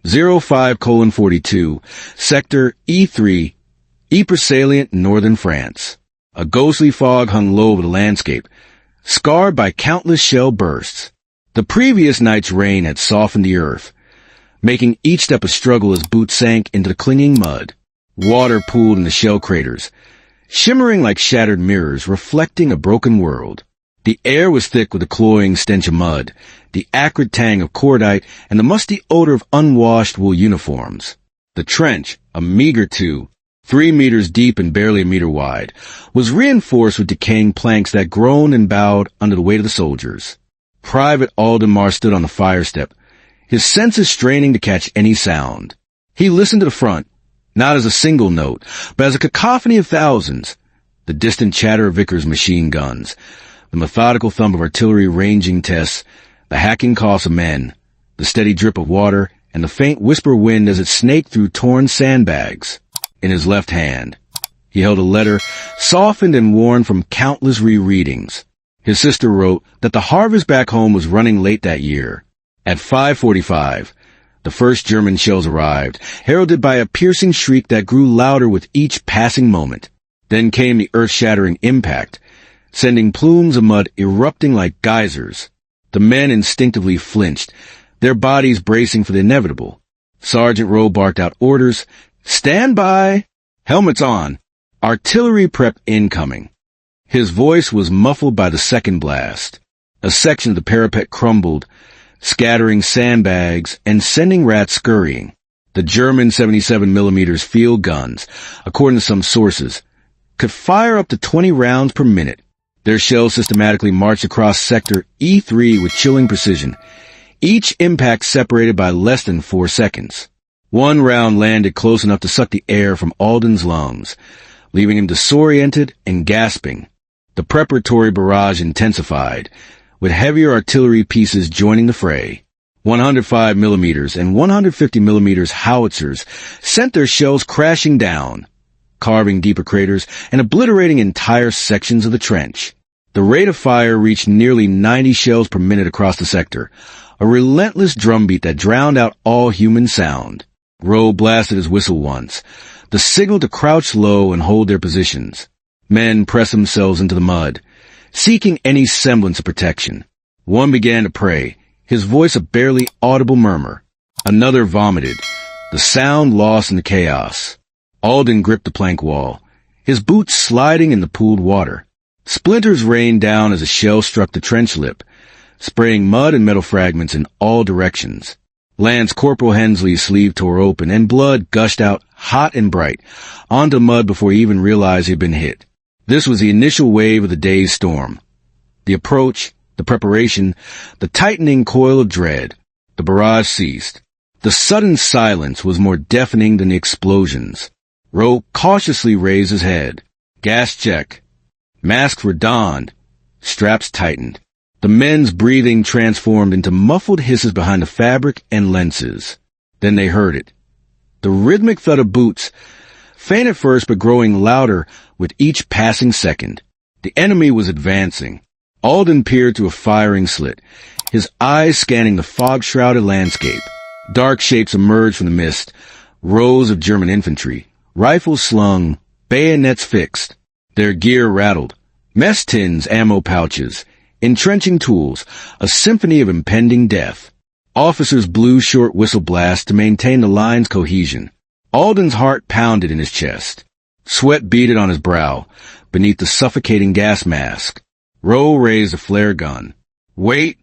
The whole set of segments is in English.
05:42, Sector E3, Ypres salient, northern France. A ghostly fog hung low over the landscape, scarred by countless shell bursts. The previous night's rain had softened the earth, making each step a struggle as boots sank into the clinging mud. Water pooled in the shell craters, shimmering like shattered mirrors, reflecting a broken world. The air was thick with the cloying stench of mud, the acrid tang of cordite, and the musty odor of unwashed wool uniforms. The trench, a meager 3 meters deep and barely a meter wide, was reinforced with decaying planks that groaned and bowed under the weight of the soldiers. Private Aldemar stood on the fire step, his senses straining to catch any sound. He listened to the front, not as a single note, but as a cacophony of thousands. The distant chatter of Vickers' machine guns, the methodical thump of artillery ranging tests, the hacking coughs of men, the steady drip of water, and the faint whisper of wind as it snaked through torn sandbags. In his left hand, he held a letter softened and worn from countless rereadings. His sister wrote that the harvest back home was running late that year. At 5:45, the first German shells arrived, heralded by a piercing shriek that grew louder with each passing moment. Then came the earth-shattering impact, sending plumes of mud erupting like geysers. The men instinctively flinched, their bodies bracing for the inevitable. Sergeant Rowe barked out orders, "Stand by! Helmets on! Artillery prep incoming!" His voice was muffled by the second blast. A section of the parapet crumbled, scattering sandbags and sending rats scurrying. The German 77mm field guns, according to some sources, could fire up to 20 rounds per minute. Their shells systematically marched across Sector E3 with chilling precision, each impact separated by less than 4 seconds. One round landed close enough to suck the air from Alden's lungs, leaving him disoriented and gasping. The preparatory barrage intensified, with heavier artillery pieces joining the fray. 105mm and 150mm howitzers sent their shells crashing down, carving deeper craters and obliterating entire sections of the trench. The rate of fire reached nearly 90 shells per minute across the sector, a relentless drumbeat that drowned out all human sound. Rowe blasted his whistle once, the signal to crouch low and hold their positions. Men pressed themselves into the mud, seeking any semblance of protection. One began to pray, his voice a barely audible murmur. Another vomited, the sound lost in the chaos. Alden gripped the plank wall, his boots sliding in the pooled water. Splinters rained down as a shell struck the trench lip, spraying mud and metal fragments in all directions. Lance Corporal Hensley's sleeve tore open, and blood gushed out hot and bright onto mud before he even realized he had been hit. This was the initial wave of the day's storm. The approach, the preparation, the tightening coil of dread. The barrage ceased. The sudden silence was more deafening than the explosions. Rowe cautiously raised his head. Gas check. Masks were donned. Straps tightened. The men's breathing transformed into muffled hisses behind the fabric and lenses. Then they heard it. The rhythmic thud of boots, faint at first but growing louder with each passing second. The enemy was advancing. Alden peered through a firing slit, his eyes scanning the fog-shrouded landscape. Dark shapes emerged from the mist, rows of German infantry, rifles slung, bayonets fixed. Their gear rattled, mess tins, ammo pouches, entrenching tools, a symphony of impending death. Officers blew short whistle blasts to maintain the line's cohesion. Alden's heart pounded in his chest. Sweat beaded on his brow, beneath the suffocating gas mask. Rowe raised a flare gun. Wait!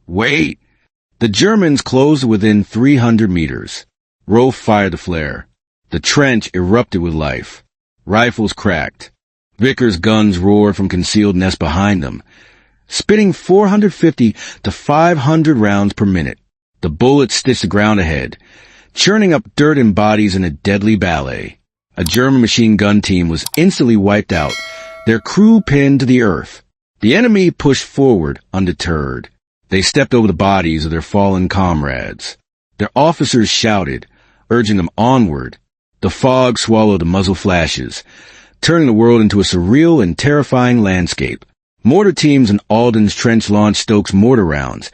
The Germans closed within 300 meters. Rowe fired the flare. The trench erupted with life. Rifles cracked. Vickers' guns roared from concealed nests behind them, spitting 450 to 500 rounds per minute. The bullets stitched the ground ahead, churning up dirt and bodies in a deadly ballet. A German machine gun team was instantly wiped out, their crew pinned to the earth. The enemy pushed forward undeterred. They stepped over the bodies of their fallen comrades. Their officers shouted, urging them onward. The fog swallowed the muzzle flashes, turning the world into a surreal and terrifying landscape. Mortar teams in Alden's trench launched Stokes mortar rounds,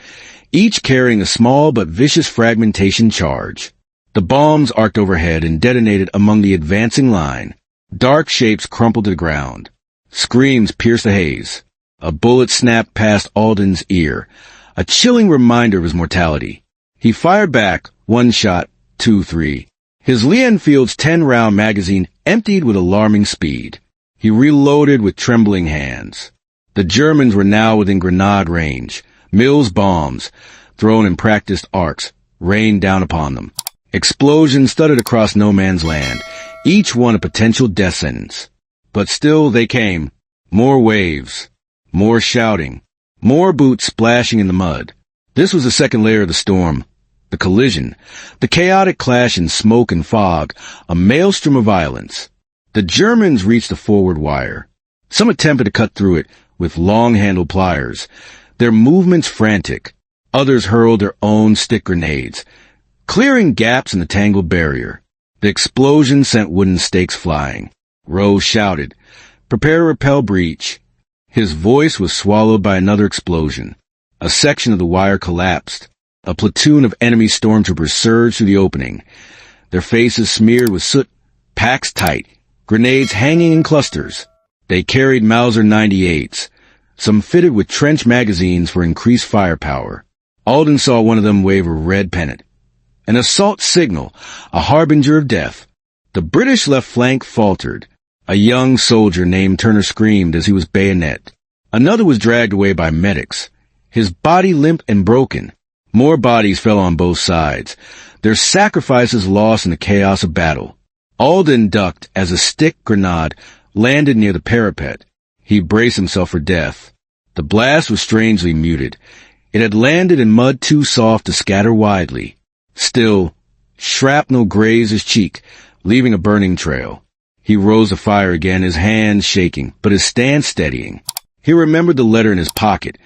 each carrying a small but vicious fragmentation charge. The bombs arced overhead and detonated among the advancing line. Dark shapes crumpled to the ground. Screams pierced the haze. A bullet snapped past Alden's ear, a chilling reminder of his mortality. He fired back, 1 shot, 2, 3. His Lee Enfield's 10-round magazine emptied with alarming speed. He reloaded with trembling hands. The Germans were now within grenade range. Mills bombs, thrown in practiced arcs, rained down upon them. Explosions thudded across no man's land, each one a potential death sentence. But still they came. More waves. More shouting. More boots splashing in the mud. This was the second layer of the storm. The collision. The chaotic clash in smoke and fog. A maelstrom of violence. The Germans reached the forward wire. Some attempted to cut through it with long-handled pliers. Their movements frantic. Others hurled their own stick grenades, clearing gaps in the tangled barrier. The explosion sent wooden stakes flying. Rose shouted, "Prepare to repel breach." His voice was swallowed by another explosion. A section of the wire collapsed. A platoon of enemy stormtroopers surged through the opening, their faces smeared with soot, packs tight, grenades hanging in clusters. They carried Mauser 98s, some fitted with trench magazines for increased firepower. Alden saw one of them wave a red pennant. An assault signal, a harbinger of death. The British left flank faltered. A young soldier named Turner screamed as he was bayoneted. Another was dragged away by medics, his body limp and broken. More bodies fell on both sides, their sacrifices lost in the chaos of battle. Alden ducked as a stick grenade landed near the parapet. He braced himself for death. The blast was strangely muted. It had landed in mud too soft to scatter widely. Still, shrapnel grazed his cheek, leaving a burning trail. He rose to fire again, his hands shaking, but his stance steadying. He remembered the letter in his pocket,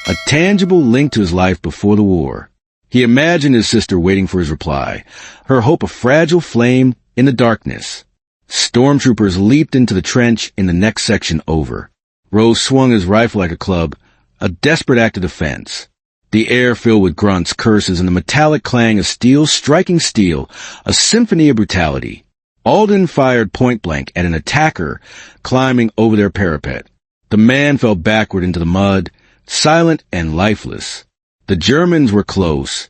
a tangible link to his life before the war. He imagined his sister waiting for his reply, her hope a fragile flame in the darkness. Stormtroopers leaped into the trench in the next section over. Rose swung his rifle like a club, a desperate act of defense. The air filled with grunts, curses, and the metallic clang of steel striking steel, a symphony of brutality. Alden fired point-blank at an attacker climbing over their parapet. The man fell backward into the mud, silent and lifeless. The Germans were close.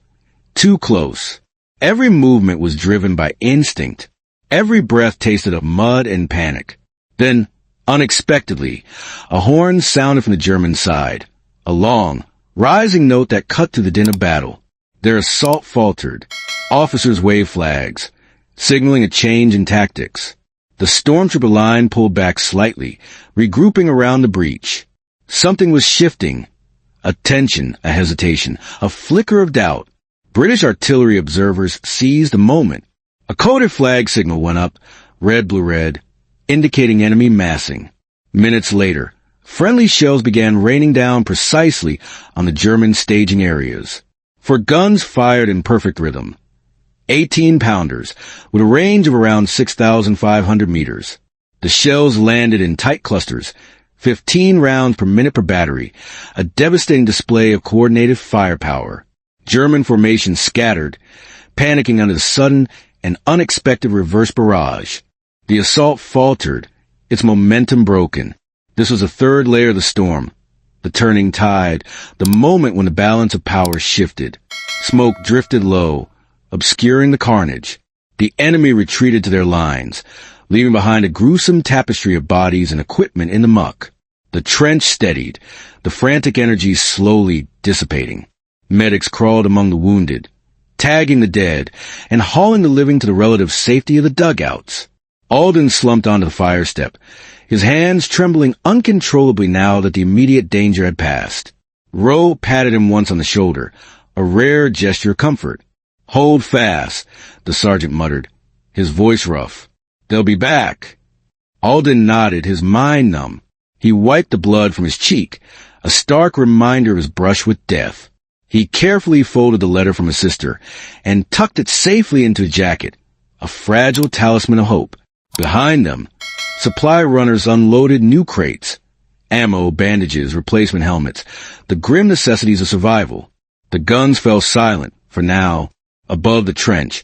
Too close. Every movement was driven by instinct. Every breath tasted of mud and panic. Then, unexpectedly, a horn sounded from the German side. A long, rising note that cut through the din of battle. Their assault faltered. Officers waved flags, signaling a change in tactics. The stormtrooper line pulled back slightly, regrouping around the breach. Something was shifting. A tension, a hesitation, a flicker of doubt. British artillery observers seized the moment. A coded flag signal went up, red, blue, red, indicating enemy massing. Minutes later, friendly shells began raining down precisely on the German staging areas. For guns fired in perfect rhythm. 18-pounders, with a range of around 6,500 meters. The shells landed in tight clusters, 15 rounds per minute per battery, a devastating display of coordinated firepower. German formations scattered, panicking under the sudden and unexpected reverse barrage. The assault faltered, its momentum broken. This was the third layer of the storm, the turning tide, the moment when the balance of power shifted. Smoke drifted low, obscuring the carnage. The enemy retreated to their lines, leaving behind a gruesome tapestry of bodies and equipment in the muck. The trench steadied, the frantic energy slowly dissipating. Medics crawled among the wounded, tagging the dead, and hauling the living to the relative safety of the dugouts. Alden slumped onto the fire step, his hands trembling uncontrollably now that the immediate danger had passed. Rowe patted him once on the shoulder, a rare gesture of comfort. "Hold fast," the sergeant muttered, his voice rough. "They'll be back." Alden nodded, his mind numb. He wiped the blood from his cheek, a stark reminder of his brush with death. He carefully folded the letter from his sister and tucked it safely into his jacket, a fragile talisman of hope. Behind them, supply runners unloaded new crates, ammo, bandages, replacement helmets, the grim necessities of survival. The guns fell silent, for now, above the trench,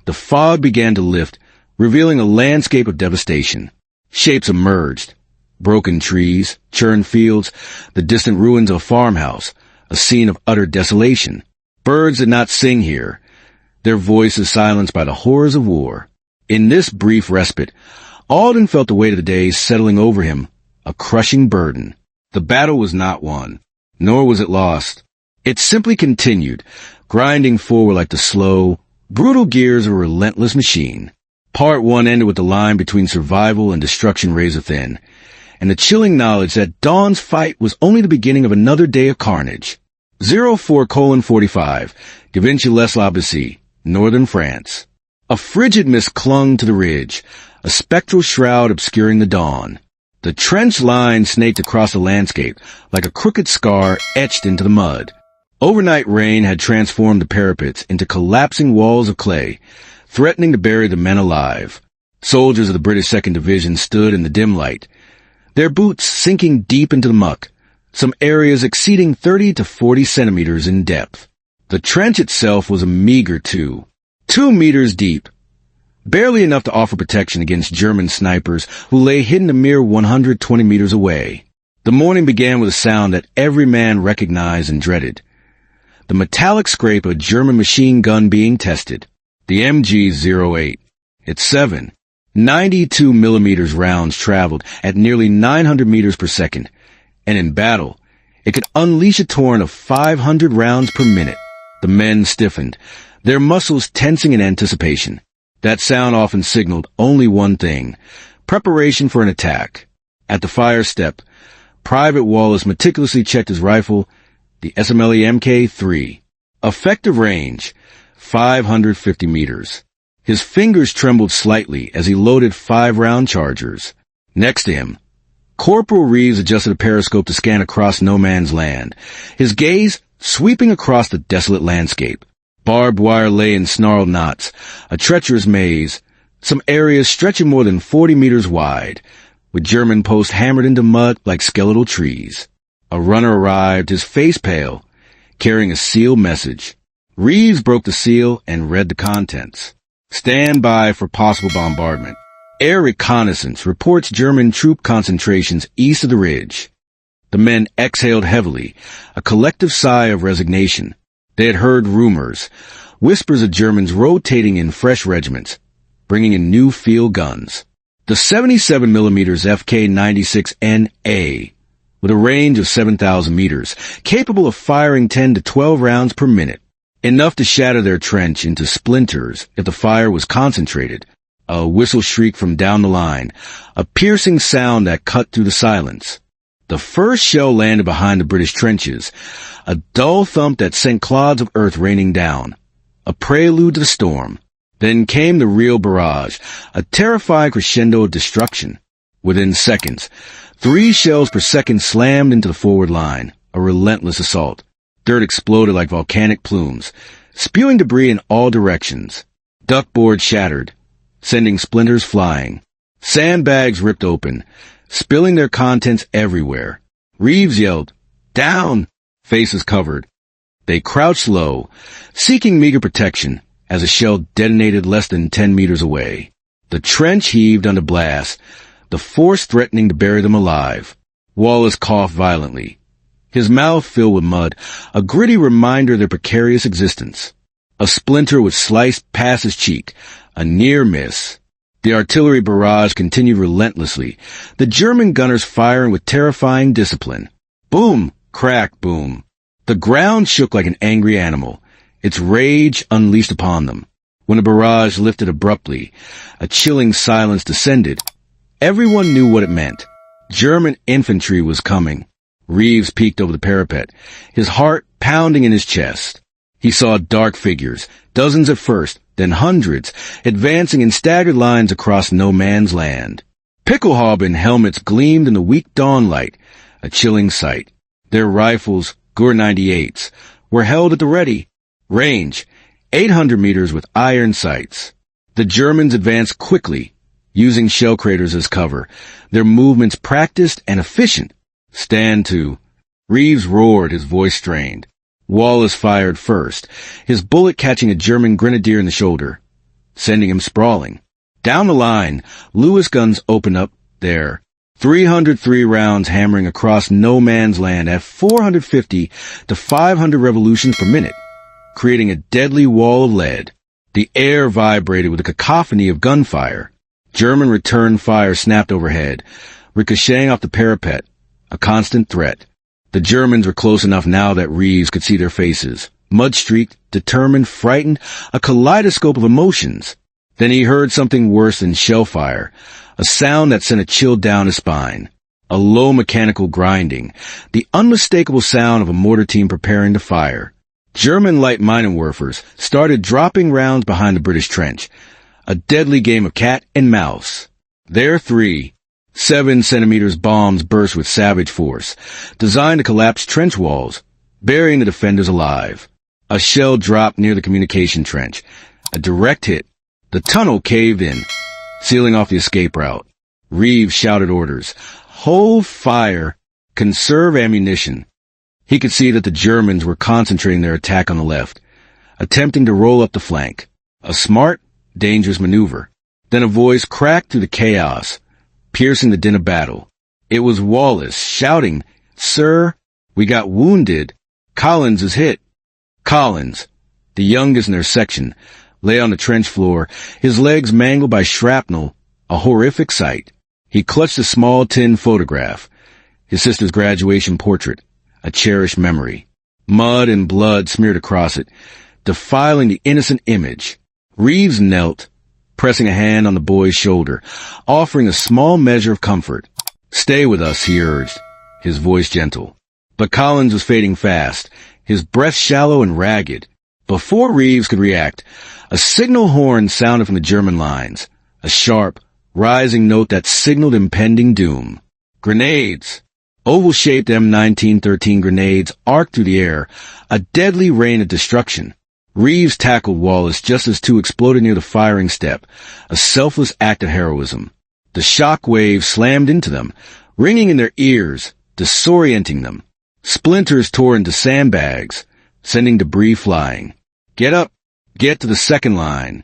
The fog began to lift, revealing a landscape of devastation. Shapes emerged. Broken trees, churned fields, the distant ruins of a farmhouse, a scene of utter desolation. Birds did not sing here, their voices silenced by the horrors of war. In this brief respite, Alden felt the weight of the days settling over him, a crushing burden. The battle was not won, nor was it lost. It simply continued, grinding forward like the slow, brutal gears of a relentless machine. Part 1 ended with the line between survival and destruction razor thin, and the chilling knowledge that Dawn's fight was only the beginning of another day of carnage. 04:45, Givenchy-les-Labeaussy, northern France. A frigid mist clung to the ridge, a spectral shroud obscuring the dawn. The trench line snaked across the landscape like a crooked scar etched into the mud. Overnight rain had transformed the parapets into collapsing walls of clay, threatening to bury the men alive. Soldiers of the British 2nd Division stood in the dim light, their boots sinking deep into the muck, some areas exceeding 30 to 40 centimeters in depth. The trench itself was a meager 2 meters deep, barely enough to offer protection against German snipers who lay hidden a mere 120 meters away. The morning began with a sound that every man recognized and dreaded. The metallic scrape of a German machine gun being tested, the MG-08. Its 7.92 millimeters rounds traveled at nearly 900 meters per second, and in battle, it could unleash a torrent of 500 rounds per minute. The men stiffened, their muscles tensing in anticipation. That sound often signaled only one thing: preparation for an attack. At the fire step, Private Wallace meticulously checked his rifle, the SMLE Mk3. Effective range, 550 meters. His fingers trembled slightly as he loaded 5-round chargers. Next to him, Corporal Reeves adjusted a periscope to scan across no man's land, his gaze sweeping across the desolate landscape. Barbed wire lay in snarled knots, a treacherous maze, some areas stretching more than 40 meters wide, with German posts hammered into mud like skeletal trees. A runner arrived, his face pale, carrying a sealed message. Reeves broke the seal and read the contents. Stand by for possible bombardment. Air reconnaissance reports German troop concentrations east of the ridge. The men exhaled heavily, a collective sigh of resignation. They had heard rumors, whispers of Germans rotating in fresh regiments, bringing in new field guns. The 77mm FK-96NA, with a range of 7,000 meters, capable of firing 10 to 12 rounds per minute, enough to shatter their trench into splinters if the fire was concentrated. A whistle shriek from down the line, a piercing sound that cut through the silence. The first shell landed behind the British trenches, a dull thump that sent clods of earth raining down, a prelude to the storm. Then came the real barrage, a terrifying crescendo of destruction. Within seconds, 3 shells per second slammed into the forward line, a relentless assault. Dirt exploded like volcanic plumes, spewing debris in all directions. Duckboards shattered, sending splinters flying. Sandbags ripped open, spilling their contents everywhere. Reeves yelled, "Down!" Faces covered. They crouched low, seeking meager protection, as a shell detonated less than 10 meters away. The trench heaved under blast, the force threatening to bury them alive. Wallace coughed violently, his mouth filled with mud, a gritty reminder of their precarious existence. A splinter was sliced past his cheek, a near miss. The artillery barrage continued relentlessly, the German gunners firing with terrifying discipline. Boom! Crack! Boom! The ground shook like an angry animal, its rage unleashed upon them. When the barrage lifted abruptly, a chilling silence descended. Everyone knew what it meant. German infantry was coming. Reeves peeked over the parapet, his heart pounding in his chest. He saw dark figures, dozens at first, then hundreds, advancing in staggered lines across no man's land. Pickelhauben helmets gleamed in the weak dawn light, a chilling sight. Their rifles, Gur 98s, were held at the ready. Range, 800 meters with iron sights. The Germans advanced quickly, using shell craters as cover, their movements practiced and efficient. Stand to. Reeves roared, his voice strained. Wallace fired first, his bullet catching a German grenadier in the shoulder. sending him sprawling. Down the line, Lewis guns open up there. 303 rounds hammering across no man's land at 450 to 500 revolutions per minute, creating a deadly wall of lead. The air vibrated with a cacophony of gunfire. German return fire snapped overhead, ricocheting off the parapet, a constant threat. The Germans were close enough now that Reeves could see their faces. Mud-streaked, determined, frightened, a kaleidoscope of emotions. Then he heard something worse than shellfire, a sound that sent a chill down his spine. A low mechanical grinding, the unmistakable sound of a mortar team preparing to fire. German light Minenwerfers started dropping rounds behind the British trench. A deadly game of cat and mouse. Their 3.7 bombs burst with savage force, designed to collapse trench walls, burying the defenders alive. A shell dropped near the communication trench. A direct hit. The tunnel caved in, sealing off the escape route. Reeves shouted orders. Hold fire. Conserve ammunition. He could see that the Germans were concentrating their attack on the left, attempting to roll up the flank. A smart, dangerous maneuver. Then a voice cracked through the chaos, piercing the din of battle. It was Wallace, shouting, "Sir, we got wounded. Collins is hit." Collins, the youngest in their section, lay on the trench floor, his legs mangled by shrapnel, a horrific sight. He clutched a small tin photograph, his sister's graduation portrait, a cherished memory. Mud and blood smeared across it, defiling the innocent image. Reeves knelt, pressing a hand on the boy's shoulder, offering a small measure of comfort. "Stay with us," he urged, his voice gentle. But Collins was fading fast, his breath shallow and ragged. Before Reeves could react, a signal horn sounded from the German lines, a sharp, rising note that signaled impending doom. Grenades! Oval-shaped M1913 grenades arced through the air, a deadly rain of destruction. Reeves tackled Wallace just as two exploded near the firing step, a selfless act of heroism. The shock wave slammed into them, ringing in their ears, disorienting them. Splinters tore into sandbags, sending debris flying. "Get up! Get to the second line!"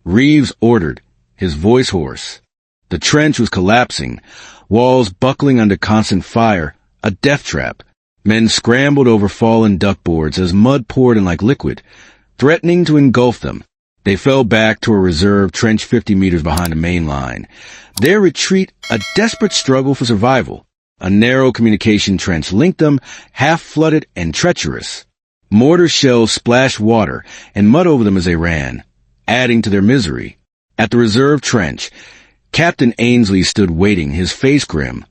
Reeves ordered, his voice hoarse. The trench was collapsing, walls buckling under constant fire, a death trap. Men scrambled over fallen duckboards as mud poured in like liquid, threatening to engulf them. They fell back to a reserve trench 50 meters behind the main line. Their retreat, a desperate struggle for survival. A narrow communication trench linked them, half-flooded and treacherous. Mortar shells splashed water and mud over them as they ran, adding to their misery. At the reserve trench, Captain Ainsley stood waiting, his face grim,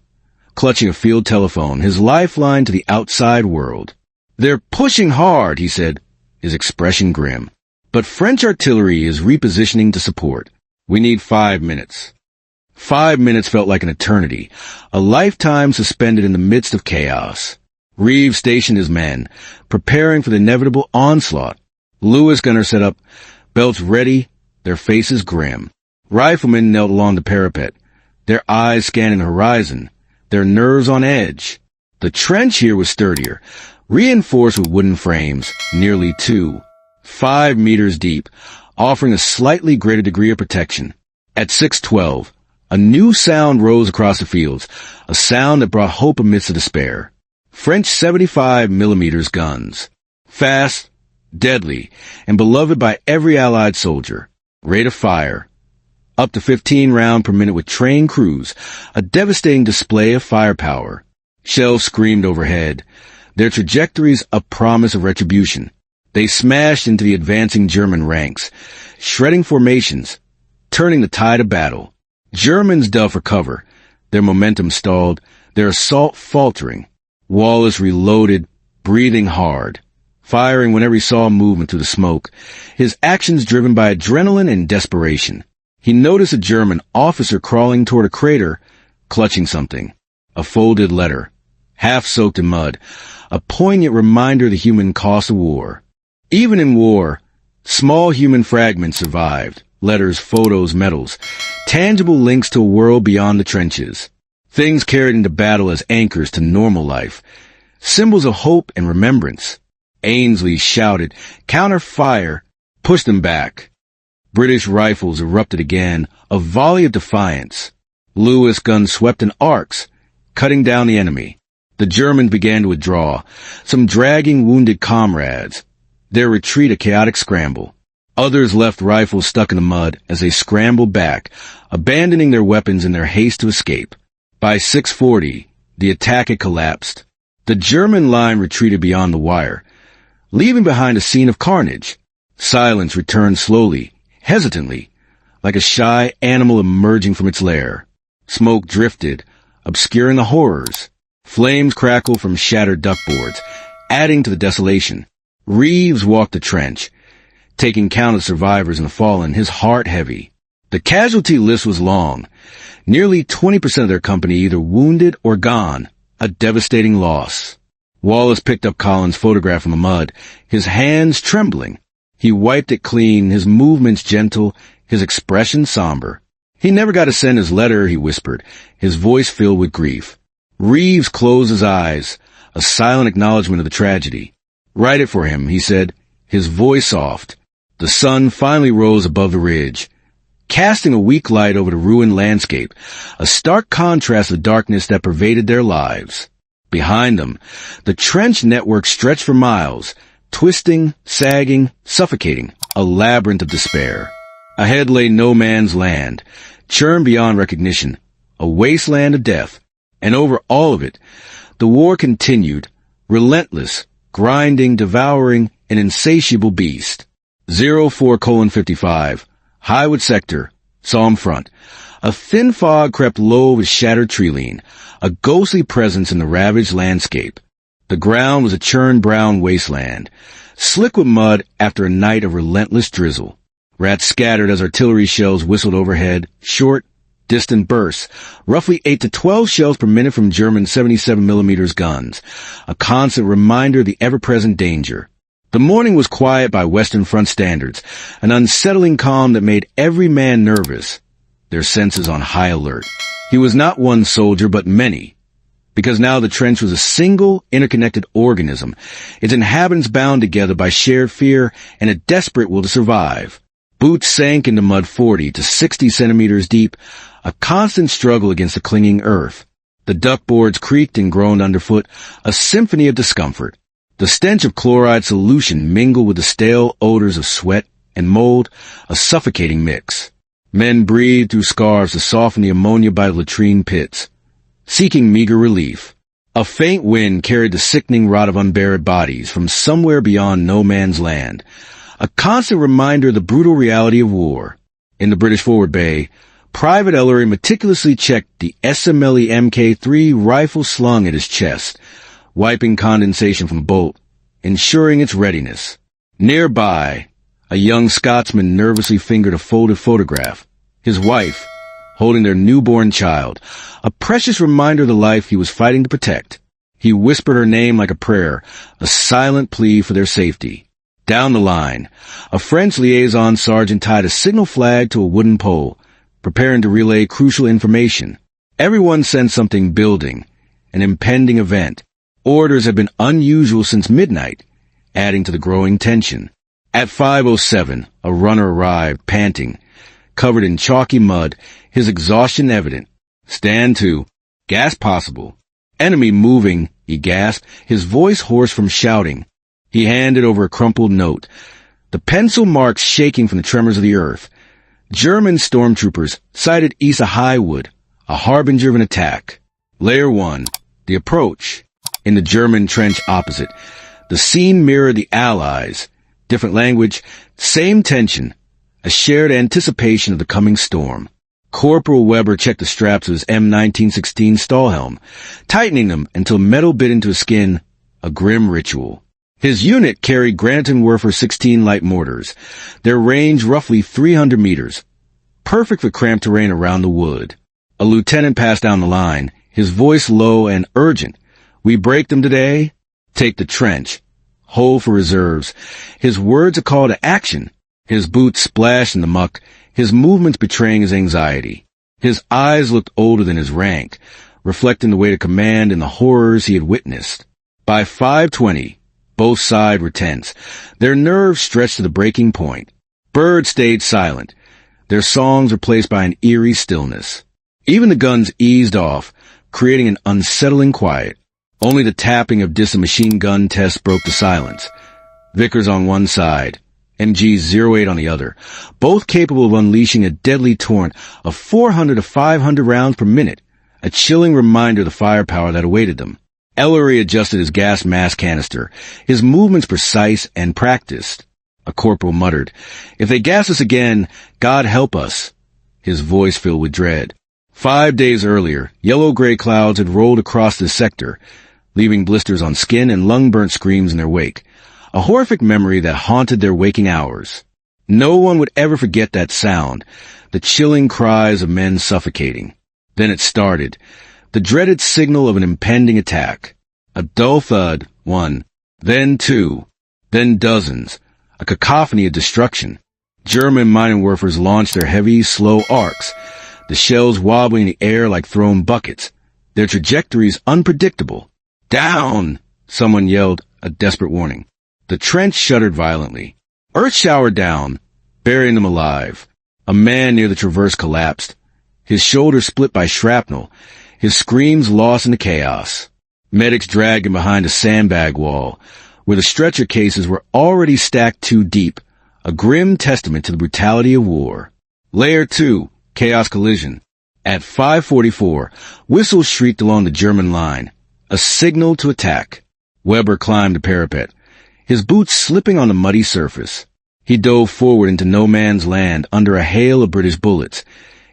clutching a field telephone, his lifeline to the outside world. "They're pushing hard," he said, his expression grim. "But French artillery is repositioning to support. We need 5 minutes." 5 minutes felt like an eternity, a lifetime suspended in the midst of chaos. Reeves stationed his men, preparing for the inevitable onslaught. Lewis gunner set up, belts ready, their faces grim. Riflemen knelt along the parapet, their eyes scanning the horizon, their nerves on edge. The trench here was sturdier, reinforced with wooden frames, nearly 5 meters deep, offering a slightly greater degree of protection. At 6:12, a new sound rose across the fields, a sound that brought hope amidst the despair. French 75mm guns. Fast, deadly, and beloved by every Allied soldier. Rate of fire. Up to 15 rounds per minute with trained crews, a devastating display of firepower. Shells screamed overhead, their trajectories a promise of retribution. They smashed into the advancing German ranks, shredding formations, turning the tide of battle. Germans dug for cover, their momentum stalled, their assault faltering. Wallace reloaded, breathing hard, firing whenever he saw movement through the smoke, his actions driven by adrenaline and desperation. He noticed a German officer crawling toward a crater, clutching something. A folded letter, half soaked in mud, a poignant reminder of the human cost of war. Even in war, small human fragments survived, letters, photos, medals, tangible links to a world beyond the trenches. Things carried into battle as anchors to normal life, symbols of hope and remembrance. Ainsley shouted, "Counter fire!" Pushed them back. British rifles erupted again, a volley of defiance. Lewis guns swept in arcs, cutting down the enemy. The Germans began to withdraw, some dragging wounded comrades, their retreat a chaotic scramble. Others left rifles stuck in the mud as they scrambled back, abandoning their weapons in their haste to escape. By 6:40, the attack had collapsed. The German line retreated beyond the wire, leaving behind a scene of carnage. Silence returned slowly, hesitantly, like a shy animal emerging from its lair. Smoke drifted, obscuring the horrors. Flames crackled from shattered duckboards, adding to the desolation. Reeves walked the trench, taking count of survivors and the fallen, his heart heavy. The casualty list was long. Nearly 20% of their company either wounded or gone, a devastating loss. Wallace picked up Colin's photograph from the mud, his hands trembling. He wiped it clean, his movements gentle, his expression somber. He never got to send his letter, he whispered, his voice filled with grief. Reeves closed his eyes, a silent acknowledgement of the tragedy. Write it for him, he said, his voice soft. The sun finally rose above the ridge, casting a weak light over the ruined landscape, a stark contrast to the darkness that pervaded their lives. Behind them, the trench network stretched for miles, twisting, sagging, suffocating, a labyrinth of despair. Ahead lay no man's land, churned beyond recognition, a wasteland of death. And over all of it, the war continued, relentless, grinding, devouring, an insatiable beast. 04:55, Highwood Sector, Somme Front. A thin fog crept low over shattered tree-line, a ghostly presence in the ravaged landscape. The ground was a churned brown wasteland, slick with mud after a night of relentless drizzle. Rats scattered as artillery shells whistled overhead, short, distant bursts, roughly 8 to 12 shells per minute from German 77mm guns, a constant reminder of the ever-present danger. The morning was quiet by Western Front standards, an unsettling calm that made every man nervous, their senses on high alert. He was not one soldier, but many, because now the trench was a single, interconnected organism, its inhabitants bound together by shared fear and a desperate will to survive. Boots sank into mud 40 to 60 centimeters deep, a constant struggle against the clinging earth. The duckboards creaked and groaned underfoot, a symphony of discomfort. The stench of chloride solution mingled with the stale odors of sweat and mold, a suffocating mix. Men breathed through scarves to soften the ammonia by the latrine pits, seeking meager relief. A faint wind carried the sickening rot of unburied bodies from somewhere beyond no man's land, a constant reminder of the brutal reality of war. In the British forward bay, Private Ellery meticulously checked the SMLE Mk3 rifle slung at his chest, wiping condensation from the bolt, ensuring its readiness. Nearby, a young Scotsman nervously fingered a folded photograph, his wife, holding their newborn child, a precious reminder of the life he was fighting to protect. He whispered her name like a prayer, a silent plea for their safety. Down the line, a French liaison sergeant tied a signal flag to a wooden pole, preparing to relay crucial information. Everyone sensed something building, an impending event. Orders had been unusual since midnight, adding to the growing tension. At 5:07, a runner arrived, panting, covered in chalky mud, his exhaustion evident. Stand to. Gas possible. Enemy moving, he gasped, his voice hoarse from shouting. He handed over a crumpled note, the pencil marks shaking from the tremors of the earth. German stormtroopers sighted east of Highwood, a harbinger of an attack. Layer 1, the approach. In the German trench opposite, the scene mirrored the Allies. Different language, same tension, a shared anticipation of the coming storm. Corporal Weber checked the straps of his M1916 Stahlhelm, tightening them until metal bit into his skin, a grim ritual. His unit carried Granatenwerfer 16 light mortars, their range roughly 300 meters, perfect for cramped terrain around the wood. A lieutenant passed down the line, his voice low and urgent. We break them today? Take the trench. Hold for reserves. His words a call to action. His boots splashed in the muck, his movements betraying his anxiety. His eyes looked older than his rank, reflecting the weight of command and the horrors he had witnessed. By 5:20, both sides were tense, their nerves stretched to the breaking point. Birds stayed silent, their songs replaced by an eerie stillness. Even the guns eased off, creating an unsettling quiet. Only the tapping of distant machine gun tests broke the silence. Vickers on one side, MG's 08 on the other, both capable of unleashing a deadly torrent of 400 to 500 rounds per minute, a chilling reminder of the firepower that awaited them. Ellery adjusted his gas mask canister, his movements precise and practiced. A corporal muttered, "If they gas us again, God help us," his voice filled with dread. 5 days earlier, yellow-gray clouds had rolled across this sector, leaving blisters on skin and lung-burnt screams in their wake, a horrific memory that haunted their waking hours. No one would ever forget that sound, the chilling cries of men suffocating. Then it started, the dreaded signal of an impending attack. A dull thud, one, then two, then dozens, a cacophony of destruction. German Minenwerfers launched their heavy, slow arcs, the shells wobbling in the air like thrown buckets, their trajectories unpredictable. "Down!" someone yelled, a desperate warning. The trench shuddered violently. Earth showered down, burying them alive. A man near the traverse collapsed, his shoulder split by shrapnel, his screams lost in the chaos. Medics dragged him behind a sandbag wall, where the stretcher cases were already stacked too deep, a grim testament to the brutality of war. Layer 2, Chaos Collision. At 5:44, whistles shrieked along the German line, a signal to attack. Weber climbed the parapet, his boots slipping on the muddy surface. He dove forward into no man's land under a hail of British bullets,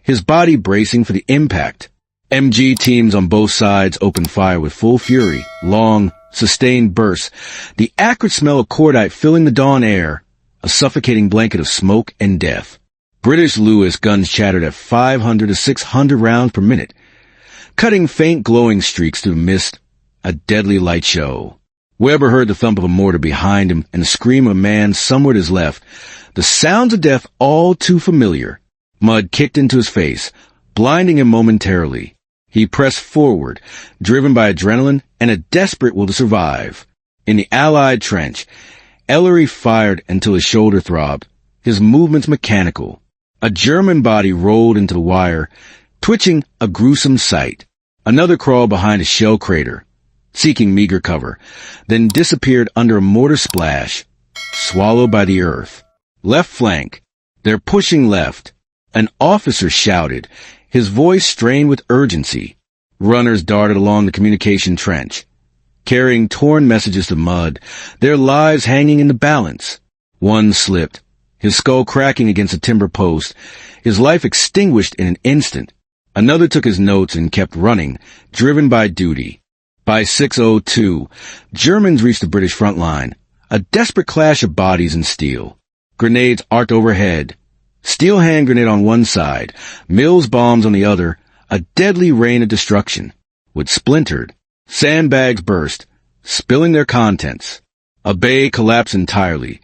his body bracing for the impact. MG teams on both sides opened fire with full fury, long, sustained bursts, the acrid smell of cordite filling the dawn air, a suffocating blanket of smoke and death. British Lewis guns chattered at 500 to 600 rounds per minute, cutting faint glowing streaks through the mist, a deadly light show. Weber heard the thump of a mortar behind him and the scream of a man somewhere to his left, the sounds of death all too familiar. Mud kicked into his face, blinding him momentarily. He pressed forward, driven by adrenaline and a desperate will to survive. In the Allied trench, Ellery fired until his shoulder throbbed, his movements mechanical. A German body rolled into the wire, twitching, a gruesome sight. Another crawled behind a shell crater, seeking meager cover, then disappeared under a mortar splash, swallowed by the earth. Left flank. They're pushing left. An officer shouted, his voice strained with urgency. Runners darted along the communication trench, carrying torn messages to Mud, their lives hanging in the balance. One slipped, his skull cracking against a timber post, his life extinguished in an instant. Another took his notes and kept running, driven by duty. By 6:02, Germans reached the British front line, a desperate clash of bodies and steel. Grenades arced overhead. Steel hand grenade on one side, Mills bombs on the other, a deadly rain of destruction. Wood splintered. Sandbags burst, spilling their contents. A bay collapsed entirely,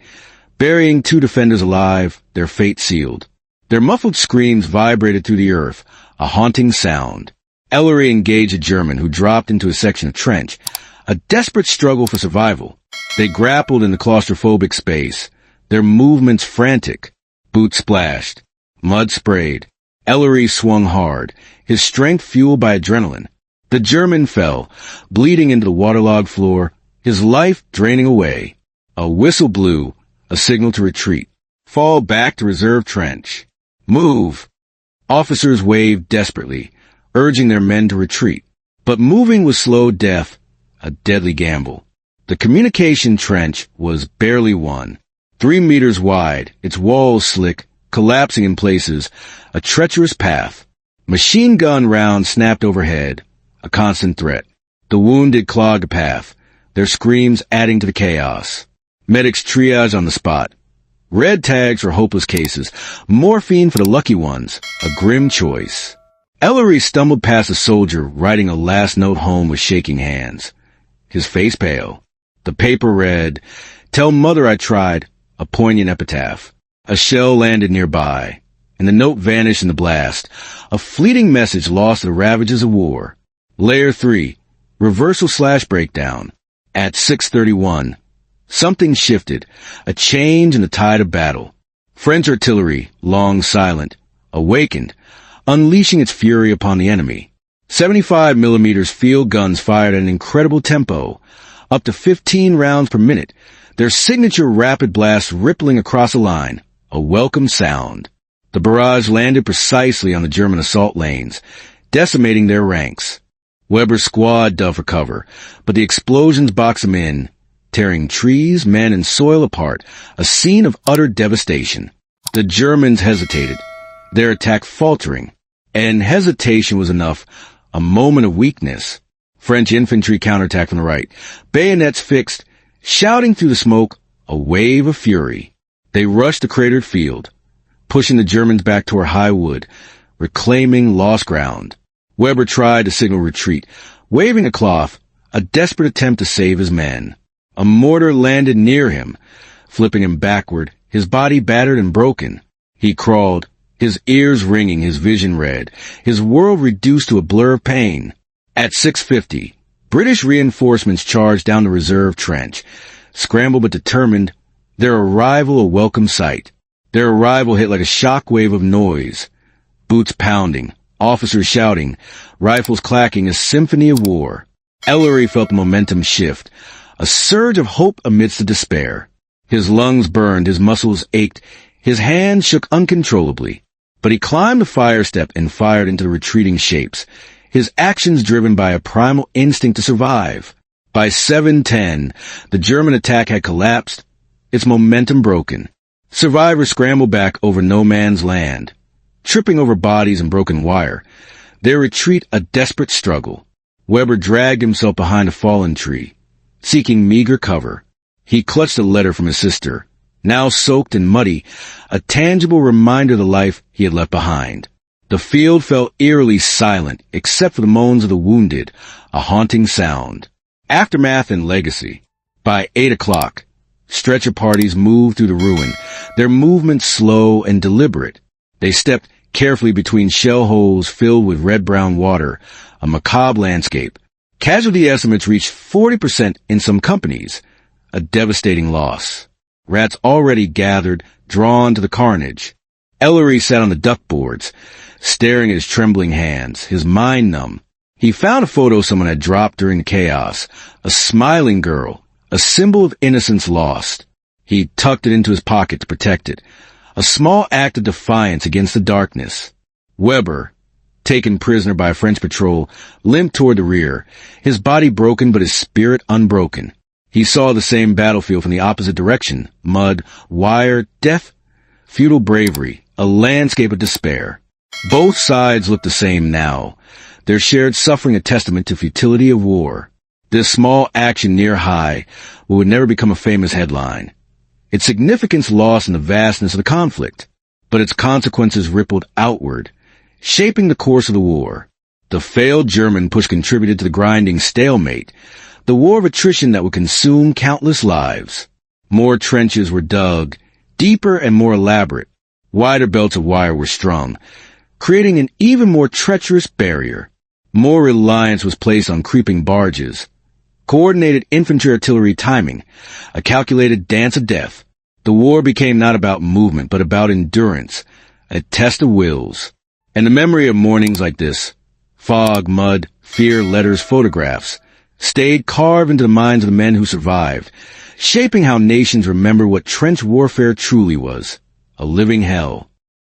burying 2 defenders alive, their fate sealed. Their muffled screams vibrated through the earth, a haunting sound. Ellery engaged a German who dropped into a section of trench, a desperate struggle for survival. They grappled in the claustrophobic space, their movements frantic. Boots splashed. Mud sprayed. Ellery swung hard, his strength fueled by adrenaline. The German fell, bleeding into the waterlogged floor, his life draining away. A whistle blew, a signal to retreat. Fall back to reserve trench. Move! Officers waved desperately, urging their men to retreat. But moving was slow death, a deadly gamble. The communication trench was barely won. 3 meters wide, its walls slick, collapsing in places, a treacherous path. Machine gun rounds snapped overhead, a constant threat. The wounded clogged the path, their screams adding to the chaos. Medics triage on the spot. Red tags for hopeless cases, morphine for the lucky ones, a grim choice. Ellery stumbled past a soldier writing a last note home with shaking hands, his face pale. The paper read, "Tell mother I tried," a poignant epitaph. A shell landed nearby, and the note vanished in the blast, a fleeting message lost to the ravages of war. Layer 3, reversal/breakdown. At 6:31, something shifted, a change in the tide of battle. French artillery, long silent, awakened, unleashing its fury upon the enemy. 75mm field guns fired at an incredible tempo, up to 15 rounds per minute, their signature rapid blast rippling across a line, a welcome sound. The barrage landed precisely on the German assault lanes, decimating their ranks. Weber's squad dove for cover, but the explosions boxed them in, tearing trees, men, and soil apart, a scene of utter devastation. The Germans hesitated, their attack faltering, and hesitation was enough, a moment of weakness. French infantry counterattacked from the right, bayonets fixed, shouting through the smoke, a wave of fury. They rushed the cratered field, pushing the Germans back toward high wood, reclaiming lost ground. Weber tried to signal retreat, waving a cloth, a desperate attempt to save his men. A mortar landed near him, flipping him backward, his body battered and broken. He crawled, his ears ringing, his vision red, his world reduced to a blur of pain. At 6:50, British reinforcements charged down the reserve trench, scrambled but determined, their arrival a welcome sight. Their arrival hit like a shock wave of noise, boots pounding, officers shouting, rifles clacking, a symphony of war. Ellery felt the momentum shift, a surge of hope amidst the despair. His lungs burned, his muscles ached, his hands shook uncontrollably. But he climbed the fire step and fired into the retreating shapes, his actions driven by a primal instinct to survive. By 7:10, the German attack had collapsed, its momentum broken. Survivors scrambled back over no man's land, tripping over bodies and broken wire, their retreat a desperate struggle. Weber dragged himself behind a fallen tree, seeking meager cover. He clutched a letter from his sister, now soaked and muddy, a tangible reminder of the life he had left behind. The field fell eerily silent, except for the moans of the wounded, a haunting sound. Aftermath and legacy. By 8 o'clock, stretcher parties moved through the ruin, their movements slow and deliberate. They stepped carefully between shell holes filled with red-brown water, a macabre landscape. Casualty estimates reached 40% in some companies, a devastating loss. Rats already gathered, drawn to the carnage. Ellery sat on the duckboards, staring at his trembling hands, his mind numb. He found a photo someone had dropped during the chaos, a smiling girl, a symbol of innocence lost. He tucked it into his pocket to protect it, a small act of defiance against the darkness. Weber, taken prisoner by a French patrol, limped toward the rear, his body broken but his spirit unbroken. He saw the same battlefield from the opposite direction, mud, wire, death, futile bravery, a landscape of despair. Both sides looked the same now, their shared suffering a testament to futility of war. This small action near high would never become a famous headline. Its significance lost in the vastness of the conflict, but its consequences rippled outward, shaping the course of the war. The failed German push contributed to the grinding stalemate, the war of attrition that would consume countless lives. More trenches were dug, deeper and more elaborate. Wider belts of wire were strung, creating an even more treacherous barrier. More reliance was placed on creeping barges. Coordinated infantry artillery timing, a calculated dance of death. The war became not about movement, but about endurance, a test of wills. And the memory of mornings like this, fog, mud, fear, letters, photographs, stayed carved into the minds of the men who survived, shaping how nations remember what trench warfare truly was, a living hell.